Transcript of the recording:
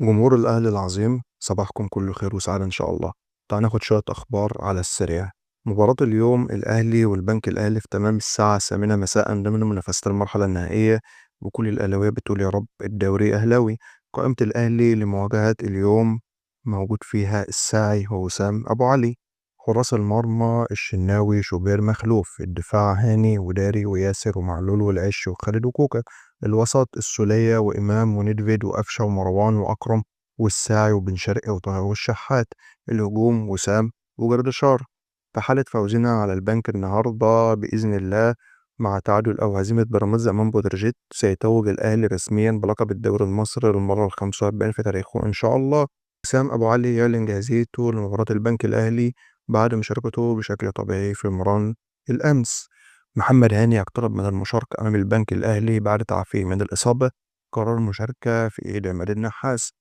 جمهور الأهلي العظيم، صباحكم كله خير وسعادة إن شاء الله. تعال ناخد شوية أخبار على السريع. مباراة اليوم الأهلي والبنك الأهلي في تمام الساعة 8 مساء ضمن منافسة المرحلة النهائية، وكل الأهلاوية بتقول يا رب الدوري أهلاوي. قائمة الأهلي لمواجهة اليوم موجود فيها الساعي ووسام أبو علي. حراس المرمى الشناوي شوبير مخلوف، الدفاع هاني وداري وياسر ومعلول والعش وخالد وكوكا. الوسط السولية وإمام وندفيد وقفشة ومروان وأكرم والساعي وبن شرقي وطاهر والشحات. الهجوم وسام وجردشار. في حالة فوزنا على البنك النهاردة بإذن الله مع تعادل أو هزيمة بيراميدز أمام بودرجيت، سيتوج الأهلي رسميا بلقب الدوري المصري للمرة ال45 في تاريخه إن شاء الله. وسام أبو علي يعلن جاهزيته لمباراة البنك الأهلي بعد مشاركته بشكل طبيعي في مران الأمس. محمد هاني يقترب من المشاركة أمام البنك الأهلي بعد تعافيه من الإصابة. قرار المشاركة في إيد عماد النحاس.